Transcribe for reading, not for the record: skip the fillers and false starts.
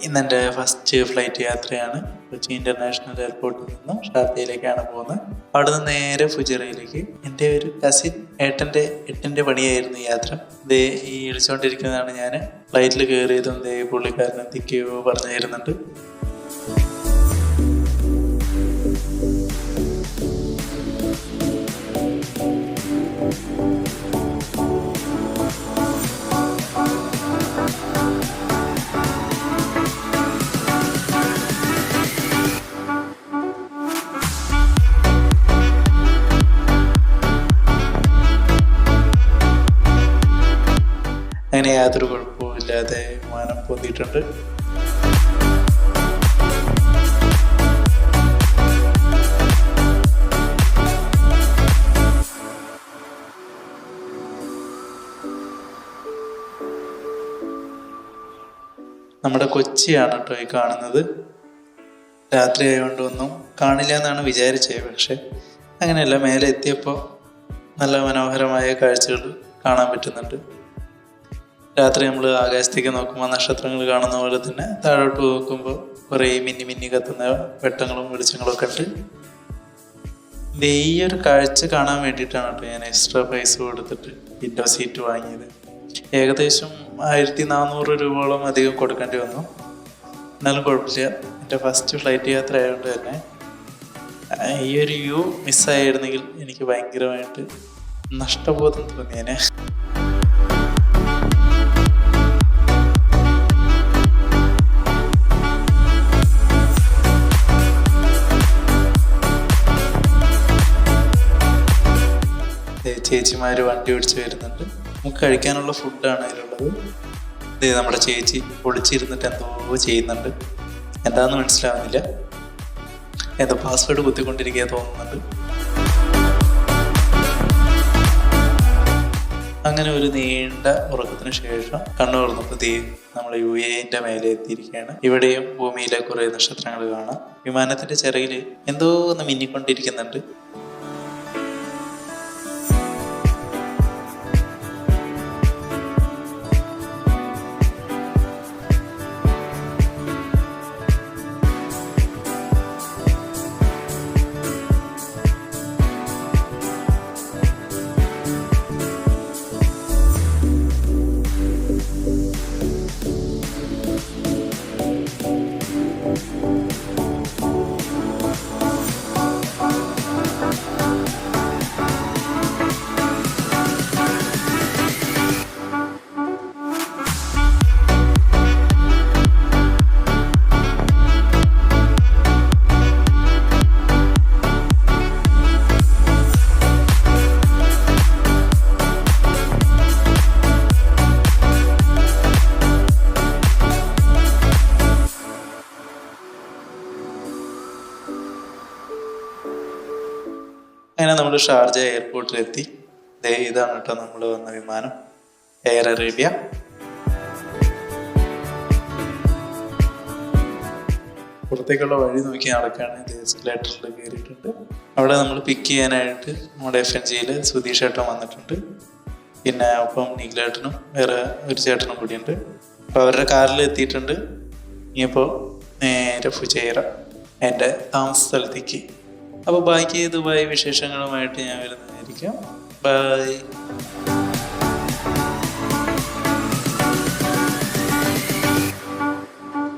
ഇന്നെൻ്റെ first flight യാത്രയാണ്. Kochi international എയർപോർട്ടിൽ നിന്നും ഷാർജയിലേക്കാണ് പോകുന്നത്. അവിടെ നിന്ന് നേരെ ഫുജിറയിലേക്ക്. എൻ്റെ ഒരു കസിൻ എട്ടിൻ്റെ പണിയായിരുന്നു യാത്ര. ദേ ഈ വിളിച്ചുകൊണ്ടിരിക്കുന്നതാണ് ഞാൻ. ഫ്ലൈറ്റിൽ കയറിയതും ദേ പുള്ളിക്കാരൻ എന്തൊക്കെയോ പറഞ്ഞു തരുന്നുണ്ട്. അങ്ങനെ യാതൊരു കുഴപ്പമില്ലാതെ വിമാനം പൊന്തിയിട്ടുണ്ട്. നമ്മുടെ കൊച്ചിയാണ് കേട്ടോ ഈ കാണുന്നത്. രാത്രി ആയതുകൊണ്ട് ഒന്നും കാണില്ല എന്നാണ് വിചാരിച്ചത്. പക്ഷെ അങ്ങനെയല്ല, മേലെ എത്തിയപ്പോൾ നല്ല മനോഹരമായ കാഴ്ചകൾ കാണാൻ പറ്റുന്നുണ്ട്. രാത്രി നമ്മൾ ആകാശത്തേക്ക് നോക്കുമ്പോൾ നക്ഷത്രങ്ങൾ കാണുന്ന പോലെ തന്നെ താഴോട്ട് നോക്കുമ്പോൾ കുറേ മിന്നി കത്തുന്ന വെട്ടങ്ങളും വെളിച്ചങ്ങളും ഒക്കെ ഉണ്ട്. ഈ ഒരു കാഴ്ച കാണാൻ വേണ്ടിയിട്ടാണ് കേട്ടോ ഞാൻ എക്സ്ട്രാ പൈസ കൊടുത്തിട്ട് വിൻഡോ സീറ്റ് വാങ്ങിയത്. ഏകദേശം 1400 രൂപയോളം അധികം കൊടുക്കേണ്ടി വന്നു. എന്നാലും കുഴപ്പമില്ല. എൻ്റെ ഫസ്റ്റ് ഫ്ലൈറ്റ് യാത്ര ആയതുകൊണ്ട് തന്നെ ഈ ഒരു വ്യൂ മിസ്സായിരുന്നെങ്കിൽ എനിക്ക് ഭയങ്കരമായിട്ട് നഷ്ടബോധം തോന്നിയേനെ. ചേച്ചിമാർ വണ്ടി ഓടിച്ച് വരുന്നുണ്ട്. നമുക്ക് കഴിക്കാനുള്ള ഫുഡാണ് അതിലുള്ളത്. ഇത് നമ്മുടെ ചേച്ചി ഒളിച്ചിരുന്നിട്ട് എന്തോ ചെയ്യുന്നുണ്ട്. എന്താണെന്ന് മനസ്സിലാവുന്നില്ല. എന്തോ പാസ്വേഡ് കുത്തിക്കൊണ്ടിരിക്കുക തോന്നുന്നുണ്ട്. അങ്ങനെ ഒരു നീണ്ട ഉറക്കത്തിന് ശേഷം കണ്ണു തുറന്നപ്പോൾ നമ്മൾ UAE മേലെ എത്തിയിരിക്കുകയാണ്. ഇവിടെയും ഭൂമിയിലെ കുറേ നക്ഷത്രങ്ങൾ കാണാം. വിമാനത്തിന്റെ ചിറകിൽ എന്തോ ഒന്ന് മിന്നിക്കൊണ്ടിരിക്കുന്നുണ്ട്. അങ്ങനെ നമ്മൾ ഷാർജ എയർപോർട്ടിലെത്തി. ഇതാണ് കേട്ടോ നമ്മൾ വന്ന വിമാനം, എയർ അറേബ്യ. പുറത്തേക്കുള്ള വഴി നോക്കി നടക്കുകയാണ്. എസ്കലേറ്ററിൽ കയറിയിട്ടുണ്ട്. അവിടെ നമ്മൾ പിക്ക് ചെയ്യാനായിട്ട് നമ്മുടെ FNGയിൽ സുധീഷ് ചേട്ടൻ വന്നിട്ടുണ്ട്. പിന്നെ ഒപ്പം നീലേട്ടനും വേറെ ഒരു ചേട്ടനും കൂടിയുണ്ട്. അപ്പോൾ അവരുടെ കാറിൽ എത്തിയിട്ടുണ്ട്. ഇനിയിപ്പോൾ നേരെ ഫുജൈറ, എൻ്റെ താമസ സ്ഥലത്തേക്ക്. അപ്പോൾ ബാക്കി ദുബായ് വിശേഷങ്ങളുമായിട്ട് ഞാൻ വരുന്നതായിരിക്കും. ബൈ.